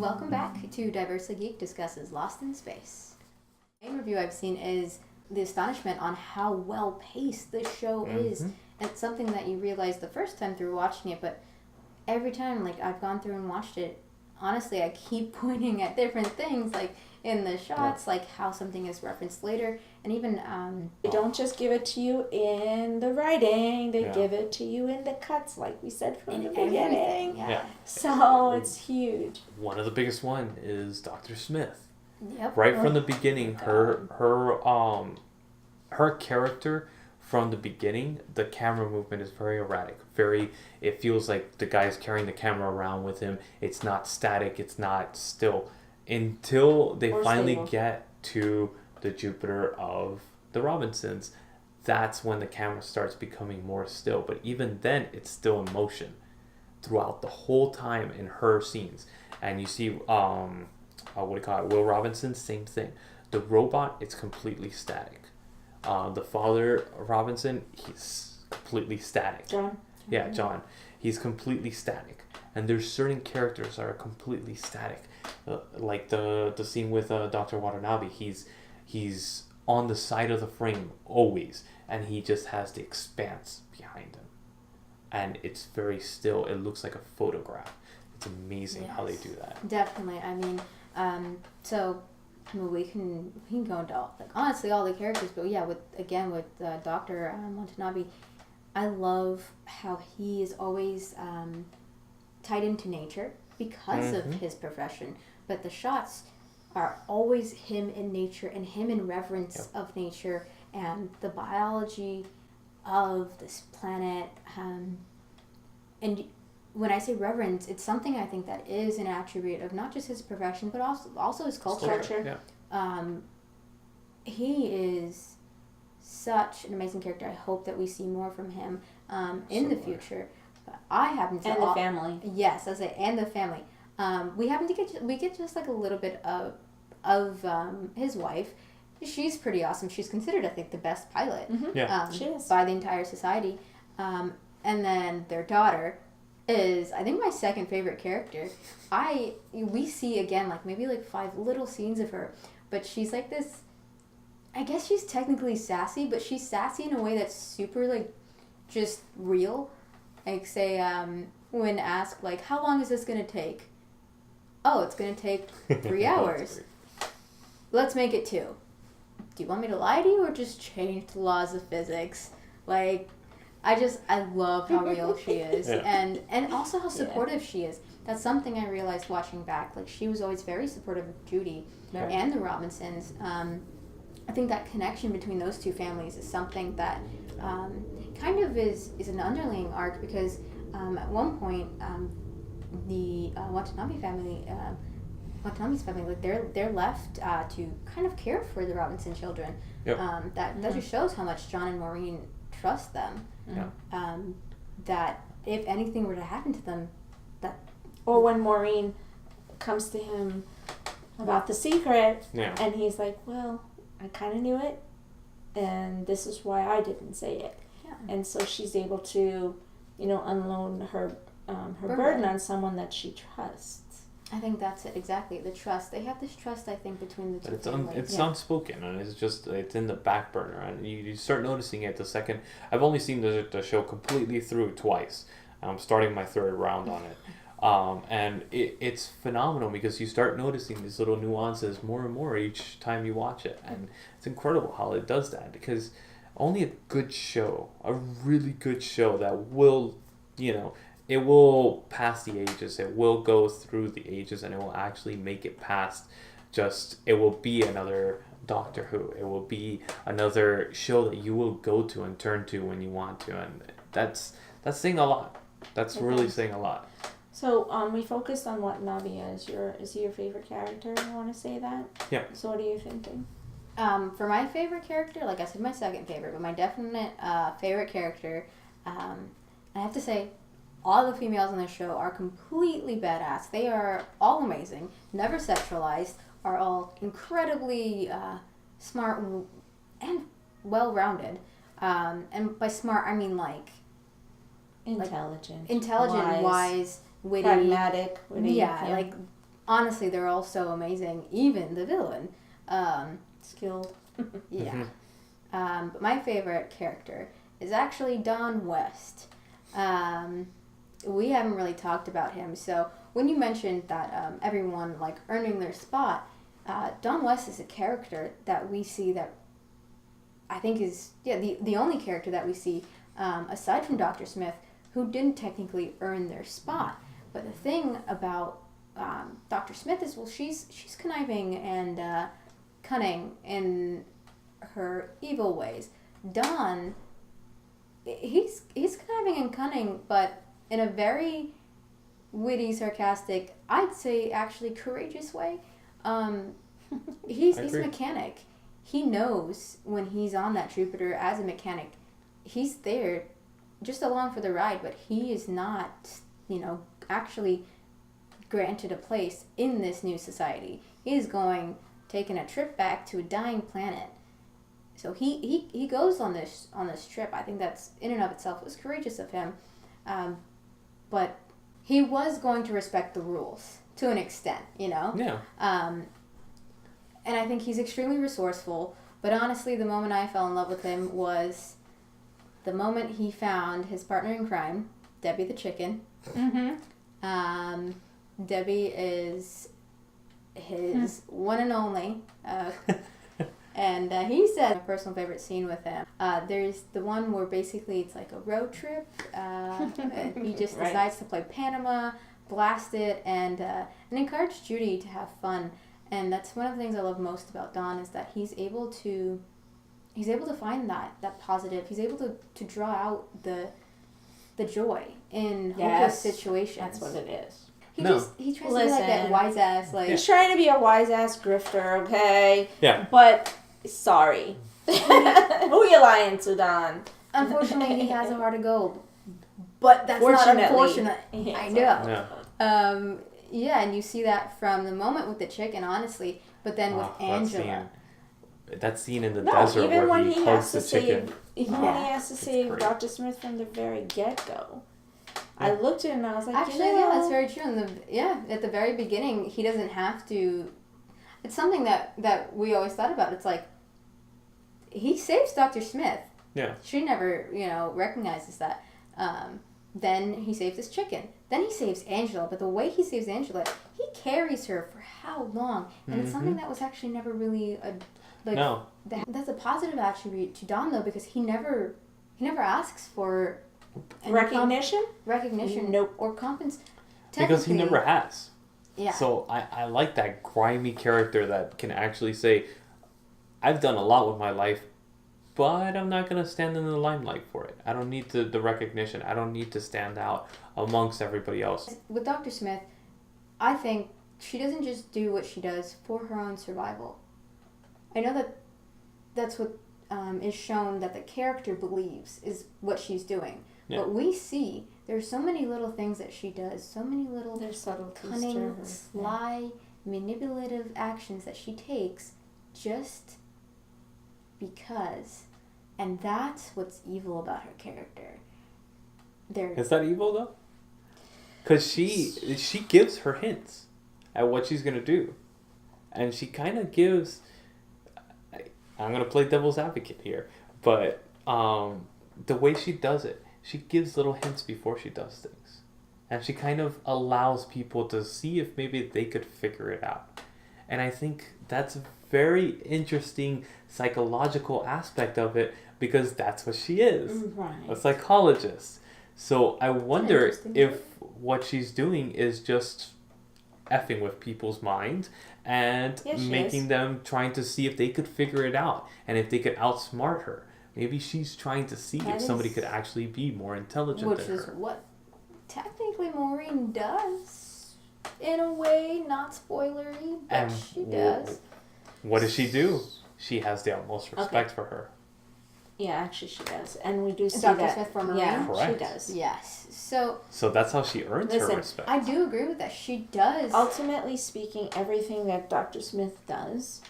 Welcome back to Diversely Geek Discusses Lost in Space. The main review I've seen is the astonishment on how well paced this show is. It's something that you realize the first time through watching it, but every time I've gone through and watched it, honestly I keep pointing at different things in the shots, like how something is referenced later, and even they don't just give it to you in the writing, they give it to you in the cuts, like we said from the beginning. So it's huge. One of the biggest one is Dr. Smith. Yep. Right from the beginning, her character from the beginning, the camera movement is very erratic. It feels like the guy's carrying the camera around with him. It's not static. It's not still. Until they finally get to the Jupiter of the Robinsons, that's when the camera starts becoming more still. But even then, it's still in motion throughout the whole time in her scenes. And you see, Will Robinson, same thing. The robot, it's completely static. The father, Robinson, he's completely static. John. Yeah, John. He's completely static. And there's certain characters that are completely static. Like the scene with Dr. Watanabe. He's on the side of the frame always. And he just has the expanse behind him. And it's very still. It looks like a photograph. It's amazing how they do that. Definitely. I mean, we can go into honestly all the characters, but with Dr. Watanabe, I love how he is always tied into nature because of his profession, but the shots are always him in nature and him in reverence of nature and the biology of this planet. And when I say reverence, it's something I think that is an attribute of not just his profession, but also his culture. He is such an amazing character. I hope that we see more from him in the future. But I happen to the family. Yes, I say, and the family. We get just a little bit of his wife. She's pretty awesome. She's considered, I think, the best pilot. She is. By the entire society. And then their daughter is, I think, my second favorite character. We see again maybe 5 little scenes of her, but she's like this. I guess she's technically sassy, but she's sassy in a way that's super just real. Say when asked how long is this gonna take? Oh, it's gonna take 3 hours. Let's make it 2. Do you want me to lie to you or just change the laws of physics? I love how real she is, and also how supportive she is. That's something I realized watching back. She was always very supportive of Judy and the Robinsons. I think that connection between those two families is something that kind of is an underlying arc, because at one point the Watanabe's family, they're left to kind of care for the Robinson children. That just shows how much John and Maureen trust them. That if anything were to happen to them, or when Maureen comes to him about the secret, and he's like, well, I kind of knew it, and this is why I didn't say it. And so she's able to, unload her burden on someone that she trusts. I think that's it, exactly. The trust. They have this trust, I think, between the two families. It's unspoken, and it's in the back burner, and you start noticing it the second. I've only seen the show completely through twice. I'm starting my 3rd round on it. And it's phenomenal because you start noticing these little nuances more and more each time you watch it. And it's incredible how it does that, because only a good show, a really good show that will, it will pass the ages. It will go through the ages, and it will actually make it past it will be another Doctor Who. It will be another show that you will go to and turn to when you want to. And that's saying a lot. That's really saying a lot. So we focused on Watanabe. Is he your favorite character? You want to say that? Yeah. So what are you thinking? For my favorite character, like I said, my second favorite, but my definite favorite character, I have to say, all the females on the show are completely badass. They are all amazing, never sexualized, are all incredibly smart and well-rounded. And by smart, I mean intelligent, wise, witty, pragmatic, witty. Yeah, honestly, they're all so amazing. Even the villain. Skilled. Yeah. But my favorite character is actually Don West. We haven't really talked about him, so when you mentioned that everyone like earning their spot, Don West is a character that we see that I think is the only character that we see aside from Dr. Smith who didn't technically earn their spot. But the thing about Dr. Smith is, well, she's conniving and cunning in her evil ways. Don, he's conniving and cunning, but in a very witty, sarcastic, I'd say actually courageous way. He's a mechanic. He knows when he's on that Jupiter as a mechanic, he's there just along for the ride, but he is not, actually granted a place in this new society. He is taking a trip back to a dying planet. So he goes on this trip. I think that's in and of itself was courageous of him, but he was going to respect the rules to an extent, Yeah. And I think he's extremely resourceful. But honestly, the moment I fell in love with him was the moment he found his partner in crime, Debbie the chicken. Mm-hmm. Debbie is his one and only. And he said my personal favorite scene with him. There's the one where basically it's like a road trip. And he just decides to play Panama, blast it, and encourage Judy to have fun. And that's one of the things I love most about Don is that he's able to find that positive. He's able to draw out the joy in hopeless situations. That's what it is. He tries to be like that wise ass He's trying to be a wise ass grifter, okay? Yeah. But sorry. Who you lying to, Don? Unfortunately, he has a heart of gold. But that's not unfortunate. I know. Yeah. Yeah, and you see that from the moment with the chicken, honestly, but then with Angela. That scene in the desert even where when he hugs the chicken. Even when he has to save Dr. Smith from the very get-go. I looked at him and I was like, actually, that's very true. At the very beginning, he doesn't have to. It's something that we always thought about. It's like he saves Dr. Smith. Yeah. She never, recognizes that. Then he saves his chicken. Then he saves Angela. But the way he saves Angela, he carries her for how long? And it's something that was actually never really that's a positive attribute to Don though, because he never asks for recognition. Nope. Or compensation. Because he never has. Yeah. So I like that grimy character that can actually say, I've done a lot with my life, but I'm not going to stand in the limelight for it. I don't need the recognition. I don't need to stand out amongst everybody else. With Dr. Smith, I think she doesn't just do what she does for her own survival. I know that's what is shown that the character believes is what she's doing. Yeah. But we see there's so many little things that she does, so many little cunning, sly, manipulative actions that she takes just because. And that's what's evil about her character. Is that evil though? Because she gives her hints at what she's going to do. And she kind of gives... I'm going to play devil's advocate here. But the way she does it, she gives little hints before she does things. And she kind of allows people to see if maybe they could figure it out. And I think that's a very interesting psychological aspect of it because that's what she is. Right. A psychologist. So I wonder if what she's doing is just effing with people's minds and making them trying to see if they could figure it out and if they could outsmart her. Maybe she's trying to see if somebody could actually be more intelligent than her. Which is what technically Maureen does. In a way, not spoilery, but she does. What does she do? She has the utmost respect for her. Yeah, actually she does. And we do see Dr. that. Smith for Maureen? Yeah, correct. she does. Yes. So that's how she earns her respect. I do agree with that. She does. Ultimately speaking, everything that Dr. Smith does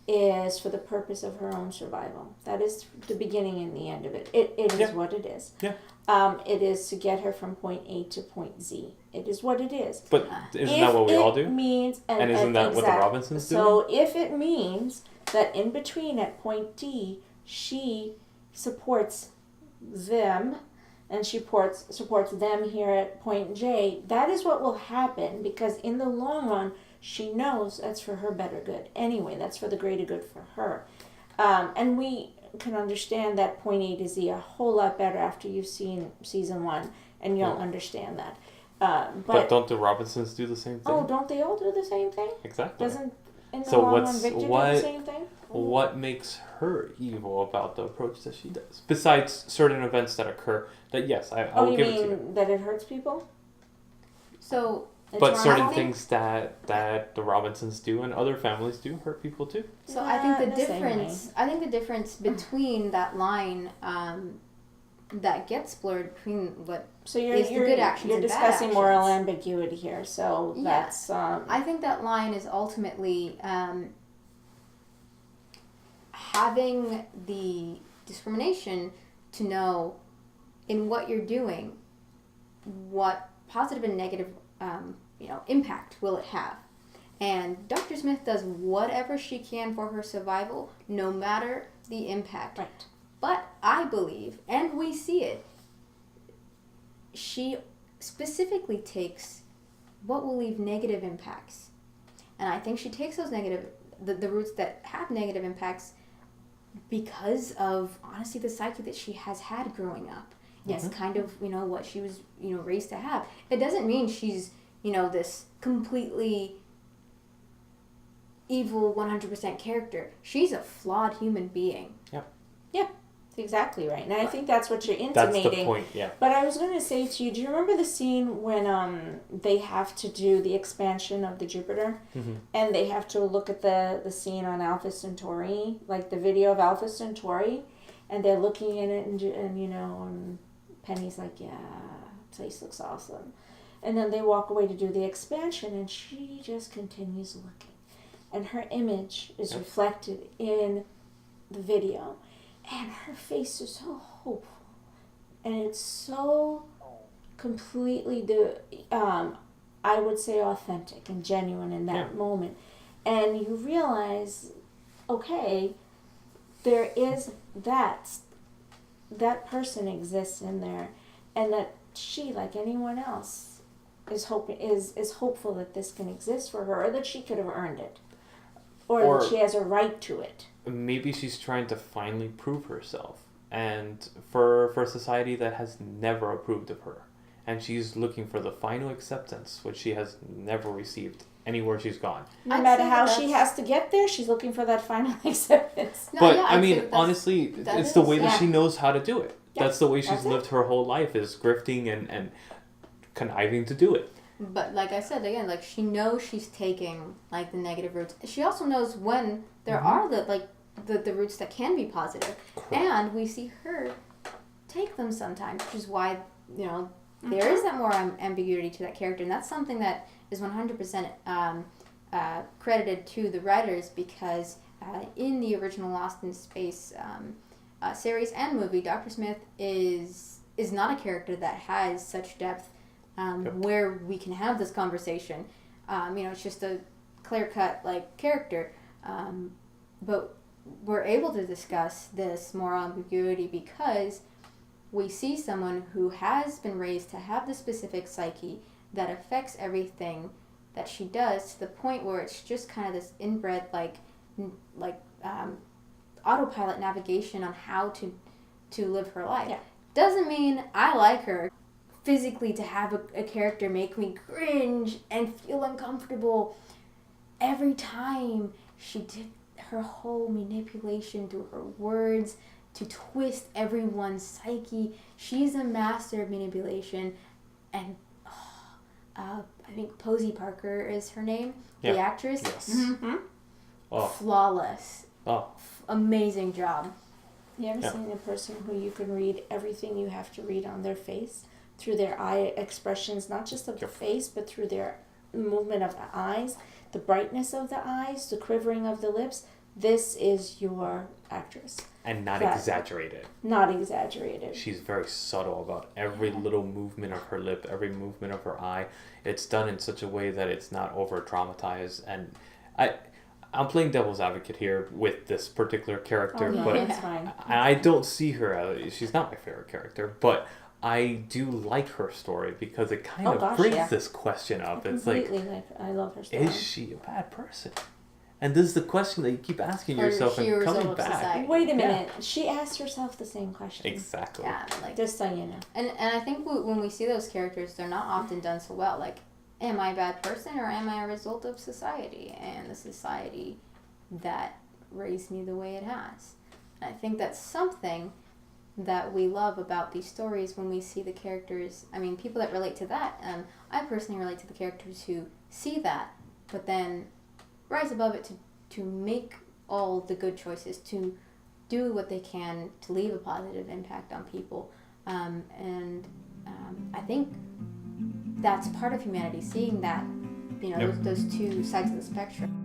is for the purpose of her own survival. That is the beginning and the end of it. It is what it is. Yeah. It is to get her from point A to point Z. It is what it is. But isn't that what we all do? Means, and isn't that what the Robinsons do? So if it means that in between at point D, she supports them, and she supports them here at point J, that is what will happen, because in the long run, she knows that's for her better good. Anyway, that's for the greater good for her. And we can understand that point A to Z a whole lot better after you've seen season 1, and you'll understand that. But don't the Robinsons do the same thing? Oh, don't they all do the same thing? Exactly. Doesn't in the long run Victor do the same thing? What makes her evil about the approach that she does? Besides certain events that occur, that yes, I will give it to you. You mean that it hurts people? So, but certain things that the Robinsons do and other families do hurt people too. So I think the difference between that line that gets blurred between what is the good actions you're and discussing bad actions. moral ambiguity here, so that's I think that line is ultimately having the discrimination to know in what you're doing what positive and negative impact will it have. And Dr. Smith does whatever she can for her survival, no matter the impact. Right. But I believe, and we see it, she specifically takes what will leave negative impacts. And I think she takes those the routes that have negative impacts because of, honestly, the psyche that she has had growing up. It's kind of, what she was, raised to have. It doesn't mean she's, this completely evil 100% character. She's a flawed human being. Yep. Yeah, exactly right. And I think that's what you're intimating. That's the point, yeah. But I was going to say to you, do you remember the scene when they have to do the expansion of the Jupiter? Mm-hmm. And they have to look at the scene on Alpha Centauri, like the video of Alpha Centauri, and they're looking in it, and Penny's like, yeah, place looks awesome. And then they walk away to do the expansion, and she just continues looking. And her image is reflected in the video. And her face is so hopeful. And it's so completely, I would say, authentic and genuine in that moment. And you realize, okay, there is that person exists in there. And that she, like anyone else, is hopeful that this can exist for her, or that she could have earned it. Or that she has a right to it. Maybe she's trying to finally prove herself, and for a society that has never approved of her, and she's looking for the final acceptance, which she has never received anywhere she's gone. No matter how she has to get there, she's looking for that final acceptance. No, but honestly, it's the way that she knows how to do it. Yeah, that's the way she's lived her whole life, is grifting and conniving to do it. But like I said, again, like she knows she's taking like the negative routes. She also knows when there are the routes that can be positive. Cool. And we see her take them sometimes, which is why, there is that more ambiguity to that character. And that's something that is 100% credited to the writers, because in the original Lost in Space series and movie, Dr. Smith is not a character that has such depth where we can have this conversation. It's just a clear-cut character. But we're able to discuss this moral ambiguity because we see someone who has been raised to have the specific psyche that affects everything that she does, to the point where it's just kind of this inbred autopilot navigation on how to live her life. Yeah. Doesn't mean I like her. Physically, to have a character make me cringe and feel uncomfortable every time she did her whole manipulation through her words to twist everyone's psyche. She's a master of manipulation, and I think Posey Parker is her name, the actress. Yes. Mm-hmm. Flawless. Amazing job. You ever seen a person who you can read everything you have to read on their face? Through their eye expressions, not just of the face, but through their movement of the eyes, the brightness of the eyes, the quivering of the lips. this is your actress. And not exaggerated. Not exaggerated. She's very subtle about every little movement of her lip, every movement of her eye. It's done in such a way that it's not over dramatized. And I'm playing devil's advocate here with this particular character, but that's fine. I don't see her as, she's not my favorite character, but I do like her story because it kind of brings this question up. It's like, I love her story. is she a bad person? And this is the question that you keep asking yourself and coming back. Wait a minute. She asked herself the same question. Exactly. Yeah, like, just so you know. And I think when we see those characters, they're not often done so well. Like, am I a bad person or am I a result of society and the society that raised me the way it has? And I think that's something that we love about these stories when we see the characters. I mean, people that relate to that. I personally relate to the characters who see that, but then rise above it to make all the good choices, to do what they can to leave a positive impact on people. I think that's part of humanity, seeing that, those two sides of the spectrum.